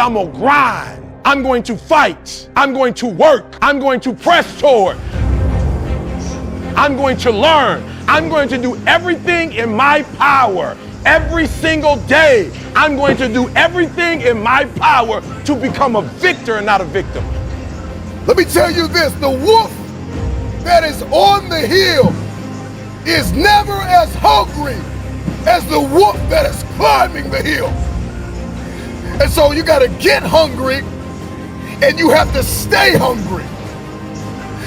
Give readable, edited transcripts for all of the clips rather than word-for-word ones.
I'm gonna grind. I'm going to fight. I'm going to work. I'm going to press toward. I'm going to learn. I'm going to do everything in my power. Every single day, I'm going to do everything in my power to become a victor and not a victim. Let me tell you this, the wolf that is on the hill is never as hungry as the wolf that is climbing the hill. And so you gotta get hungry and you have to stay hungry.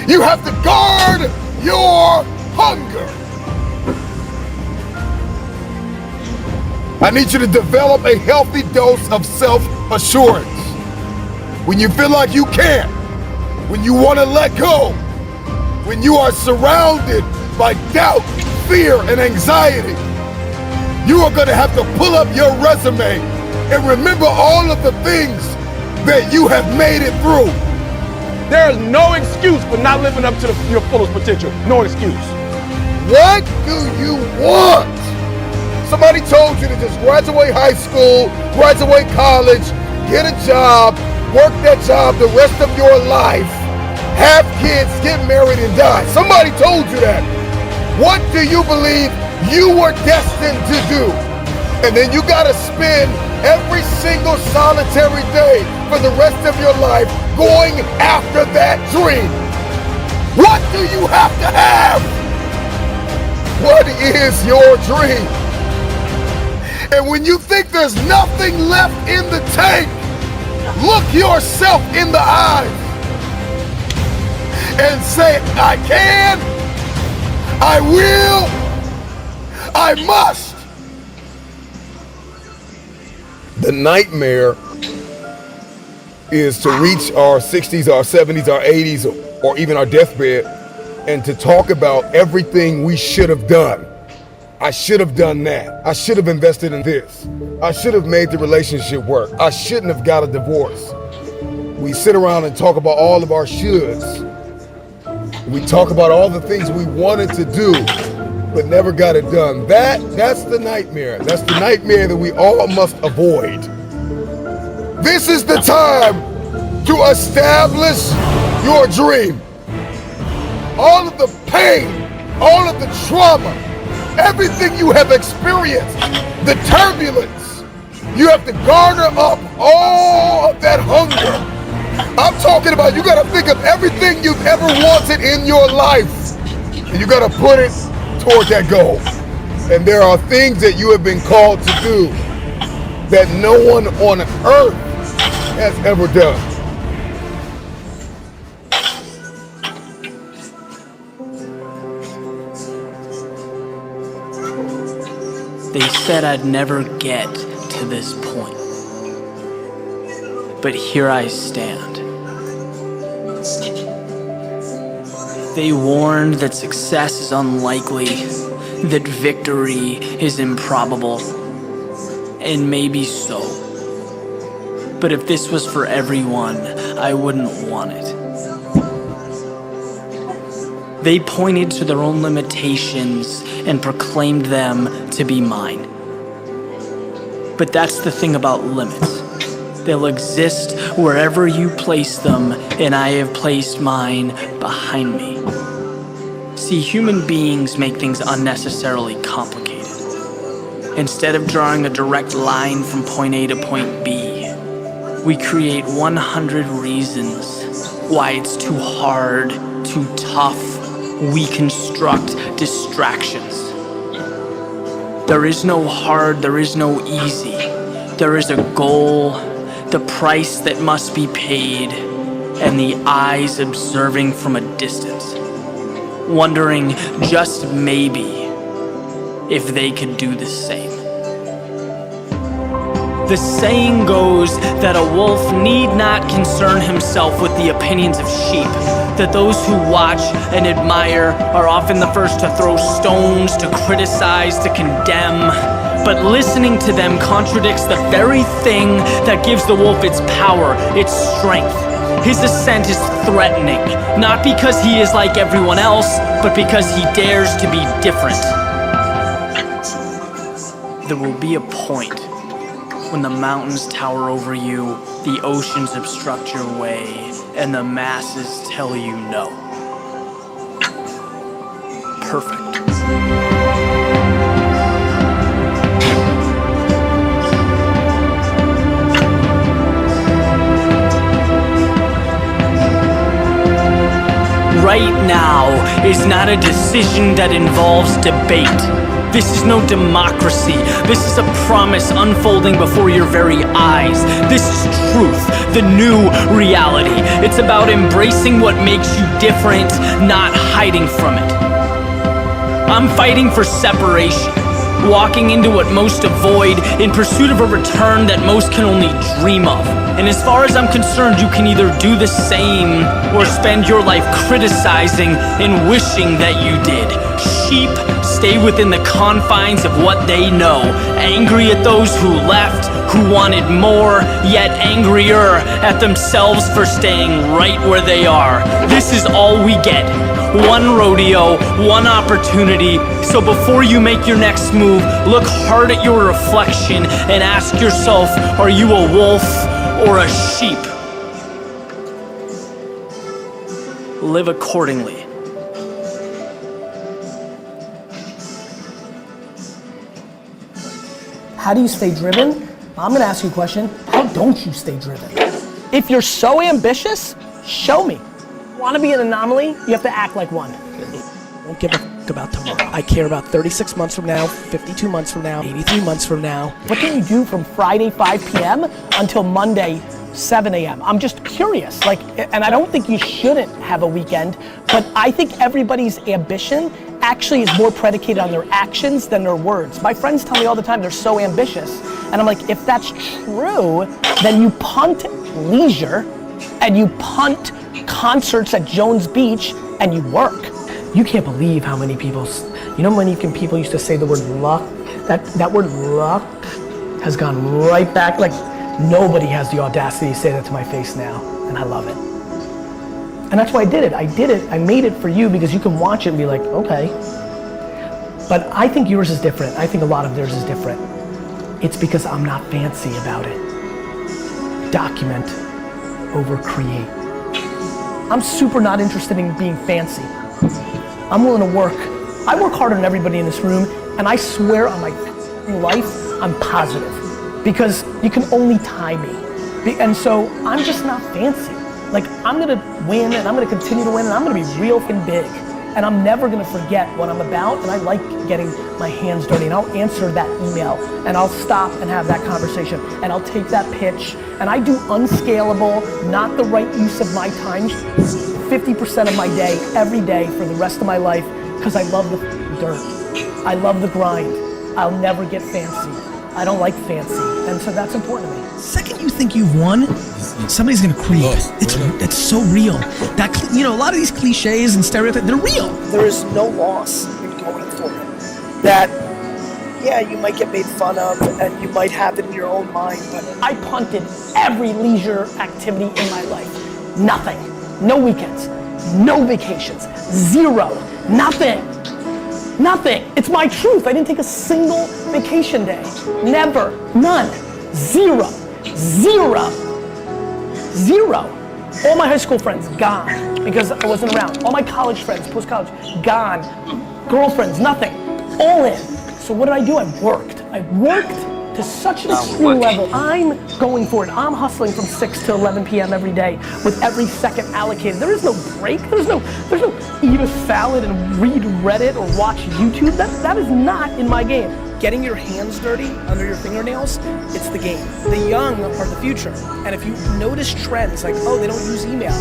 You have to guard your hunger. I need you to develop a healthy dose of self-assurance. When you feel like you can't, when you want to let go, when you are surrounded by doubt, fear, and anxiety, you are going to have to pull up your resume and remember all of the things that you have made it through. There is no excuse for not living up to your fullest potential. No excuse. What do you want? Somebody told you to just graduate high school, graduate college, get a job, work that job the rest of your life, have kids, get married, and die. Somebody told you that. What do you believe you were destined to do? And then you gotta spend every single solitary day for the rest of your life going after that dream. What do you have to have? What is your dream? And when you think there's nothing left in the tank, look yourself in the eyes and say, I can, I will, I must. The nightmare is to reach our 60s, our 70s, our 80s, or even our deathbed, and to talk about everything we should have done. I should have done that. I should have invested in this. I should have made the relationship work. I shouldn't have got a divorce. We sit around and talk about all of our shoulds. We talk about all the things we wanted to do, but never got it done. That's the nightmare. That's the nightmare that we all must avoid. This is the time to establish your dream. All of the pain, all of the trauma, everything you have experienced, the turbulence, you have to garner up all of that hunger. I'm talking about you gotta think of everything you've ever wanted in your life, and you gotta put it toward that goal. And there are things that you have been called to do that no one on earth has ever done. They said I'd never get to this point, but here I stand. They warned that success is unlikely, that victory is improbable, and maybe so. But if this was for everyone, I wouldn't want it. They pointed to their own limitations and proclaimed them to be mine. But that's the thing about limits. They'll exist wherever you place them, and I have placed mine behind me. See, human beings make things unnecessarily complicated. Instead of drawing a direct line from point A to point B, we create 100 reasons why it's too hard, too tough. We construct distractions. There is no hard, there is no easy. There is a goal, the price that must be paid, and the eyes observing from a distance, wondering just maybe if they could do the same. The saying goes that a wolf need not concern himself with the opinions of sheep, that those who watch and admire are often the first to throw stones, to criticize, to condemn. But listening to them contradicts the very thing that gives the wolf its power, its strength. His ascent is threatening, not because he is like everyone else, but because he dares to be different. There will be a point when the mountains tower over you the oceans obstruct your way, and the masses tell you no. Perfect. Right now is not a decision that involves debate. This is no democracy. This is a promise unfolding before your very eyes. This is truth, the new reality. It's about embracing what makes you different, not hiding from it. I'm fighting for separation, walking into what most avoid in pursuit of a return that most can only dream of. And as far as I'm concerned, you can either do the same or spend your life criticizing and wishing that you did. Sheep stay within the confines of what they know, angry at those who left, who wanted more, yet angrier at themselves for staying right where they are. This is all we get. One rodeo, one opportunity. So before you make your next move, look hard at your reflection and ask yourself, are you a wolf or a sheep? Live accordingly. How do you stay driven? I'm gonna ask you a question. How don't you stay driven? If you're so ambitious, show me. Want to be an anomaly? You have to act like one. Don't give a fuck about tomorrow. I care about 36 months from now, 52 months from now, 83 months from now. What can you do from Friday 5 p.m. until Monday 7 a.m.? I'm just curious. And I don't think you shouldn't have a weekend, but I think everybody's ambition actually is more predicated on their actions than their words. My friends tell me all the time they're so ambitious. And I'm like, if that's true, then you punt leisure and you punt concerts at Jones Beach and you work. You can't believe how many people, people used to say the word luck? That word luck has gone right back. Like, nobody has the audacity to say that to my face now, and I love it. And that's why I did it. I made it for you because you can watch it and be like, okay. But I think yours is different. I think a lot of theirs is different. It's because I'm not fancy about it. Document over create. I'm super not interested in being fancy. I'm willing to work. I work harder than everybody in this room, and I swear on my life, I'm positive. Because you can only tie me. And so I'm just not fancy. Like, I'm gonna win, and I'm gonna continue to win, and I'm gonna be real and big. And I'm never gonna forget what I'm about, and I like getting my hands dirty, and I'll answer that email, and I'll stop and have that conversation, and I'll take that pitch, and I do unscalable, not the right use of my time, 50% of my day, every day for the rest of my life, because I love the dirt. I love the grind. I'll never get fancy. I don't like fancy, and so that's important to me. Second you think you've won, somebody's gonna creep. It's so real. That, a lot of these cliches and stereotypes, they're real. There is no loss in going for it. That, yeah, you might get made fun of and you might have it in your own mind, but I punted every leisure activity in my life. Nothing. No weekends. No vacations. Zero. Nothing. Nothing. It's my truth. I didn't take a single vacation day. Never. None. Zero. Zero. Zero. All my high school friends, gone, because I wasn't around. All my college friends, post-college, gone. Girlfriends, nothing. All in. So what did I do? I worked. I worked to such an extreme level. I'm going for it. I'm hustling from 6 to 11 p.m. every day with every second allocated. There is no break. There's no eat a salad and read Reddit or watch YouTube. That is not in my game. Getting your hands dirty under your fingernails, it's the game. The young are the future. And if you notice trends like, oh, they don't use email,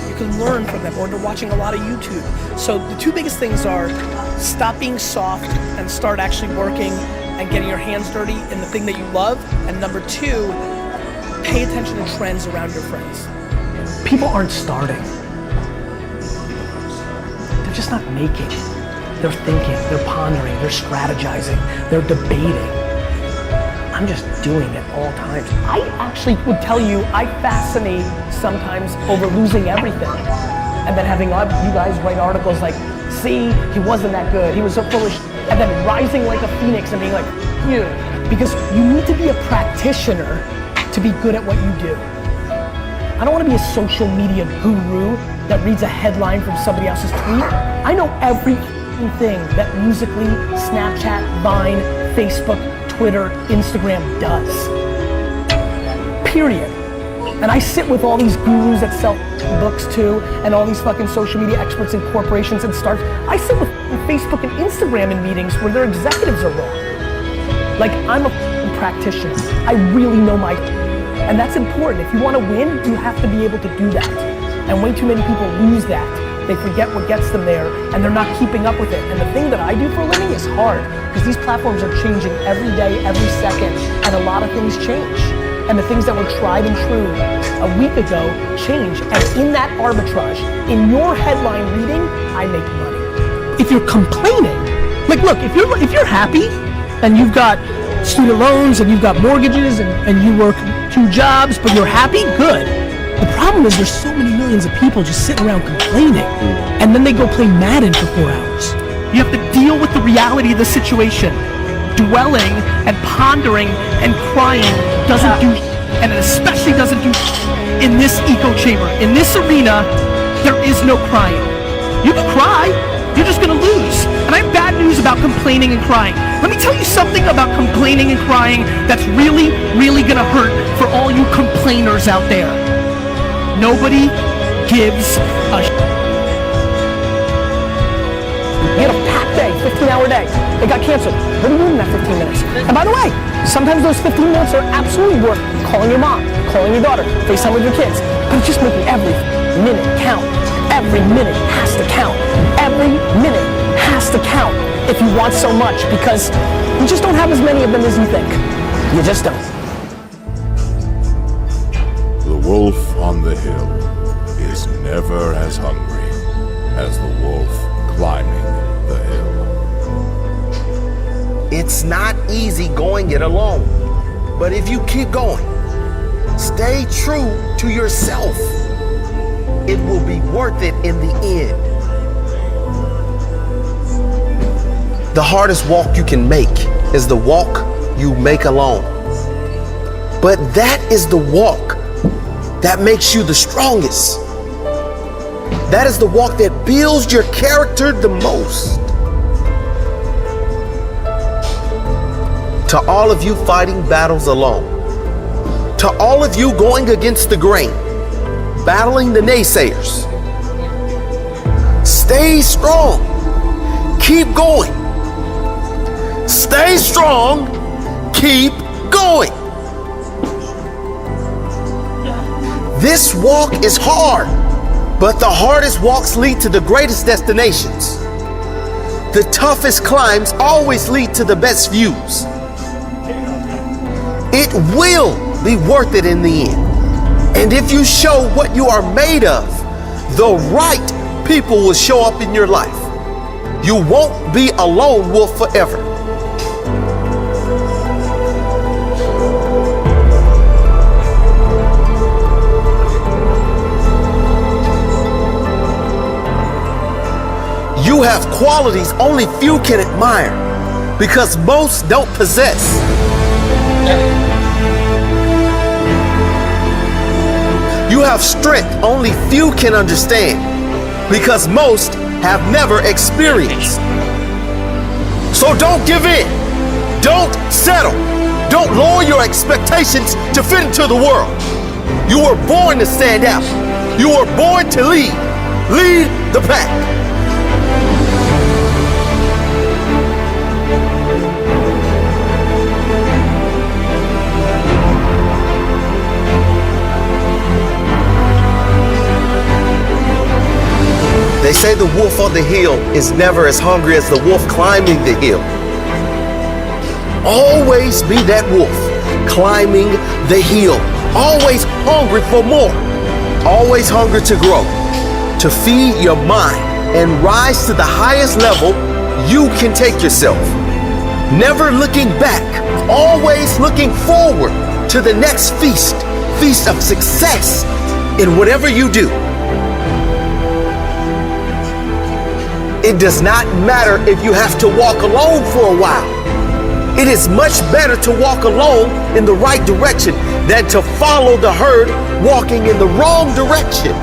you can learn from them, or they're watching a lot of YouTube. So the two biggest things are stop being soft and start actually working and getting your hands dirty in the thing that you love. And number two, pay attention to trends around your friends. People aren't starting. They're just not making. They're thinking, they're pondering, they're strategizing, they're debating. I'm just doing it all times. I actually would tell you, I fascinate sometimes over losing everything. And then having you guys write articles like, see, he wasn't that good, he was so foolish. And then rising like a phoenix and being like, you. Because you need to be a practitioner to be good at what you do. I don't want to be a social media guru that reads a headline from somebody else's tweet. I know every thing that Musical.ly, Snapchat, Vine, Facebook, Twitter, Instagram does. Period. And I sit with all these gurus that sell books too, and all these fucking social media experts and corporations and startups. I sit with Facebook and Instagram in meetings where their executives are wrong. Like, I'm a practitioner. I really know my, and that's important. If you want to win, you have to be able to do that. And way too many people lose that. They forget what gets them there, and they're not keeping up with it. And the thing that I do for a living is hard, because these platforms are changing every day, every second, and a lot of things change. And the things that were tried and true a week ago change. And in that arbitrage, in your headline reading, I make money. If you're complaining, like, look, if you're happy and you've got student loans and you've got mortgages and you work 2 jobs, but you're happy, good. The problem is there's so many millions of people just sitting around complaining, and then they go play Madden for 4 hours. You have to deal with the reality of the situation. Dwelling and pondering and crying doesn't do, and it especially doesn't do in this echo chamber. In this arena, there is no crying. You can cry, you're just gonna lose. And I have bad news about complaining and crying. Let me tell you something about complaining and crying that's really, really gonna hurt for all you complainers out there. Nobody gives a You had a packed day, 15-hour day. It got canceled. What are you doing in that 15 minutes? And by the way, sometimes those 15 minutes are absolutely worth calling your mom, calling your daughter, FaceTime with your kids. But it's just making every minute count. Every minute has to count. Every minute has to count if you want so much, because you just don't have as many of them as you think. You just don't. The wolf on the hill is never as hungry as the wolf climbing the hill. It's not easy going it alone, but if you keep going, stay true to yourself, it will be worth it in the end. The hardest walk you can make is the walk you make alone. But that is the walk that makes you the strongest. That is the walk that builds your character the most. To all of you fighting battles alone, to all of you going against the grain, battling the naysayers, stay strong, keep going. Stay strong, keep going. This walk is hard, but the hardest walks lead to the greatest destinations. The toughest climbs always lead to the best views. It will be worth it in the end. And if you show what you are made of, the right people will show up in your life. You won't be a lone wolf forever. You have qualities only few can admire because most don't possess. You have strength only few can understand because most have never experienced. So don't give in. Don't settle. Don't lower your expectations to fit into the world. You were born to stand out. You were born to lead. Lead the pack. They say the wolf on the hill is never as hungry as the wolf climbing the hill. Always be that wolf climbing the hill. Always hungry for more. Always hungry to grow, to feed your mind and rise to the highest level you can take yourself. Never looking back, always looking forward to the next feast of success in whatever you do. It does not matter if you have to walk alone for a while. It is much better to walk alone in the right direction than to follow the herd walking in the wrong direction.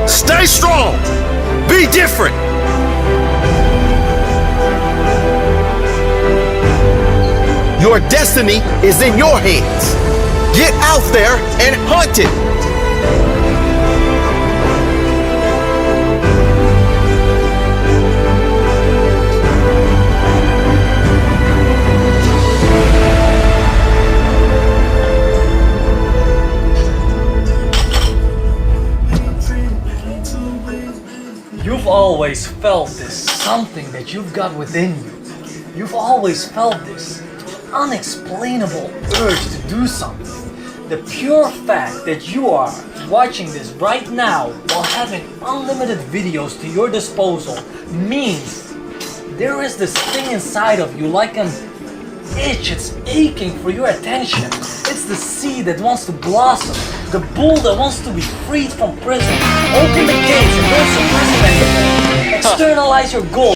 Stay strong. Be different. Your destiny is in your hands. Get out there and hunt it. You've always felt this something that you've got within you. You've always felt this unexplainable urge to do something. The pure fact that you are watching this right now while having unlimited videos to your disposal means there is this thing inside of you like an itch. It's aching for your attention. It's the seed that wants to blossom, the bull that wants to be freed from prison. Open the gates and don't suppress it anymore. Externalize your goal.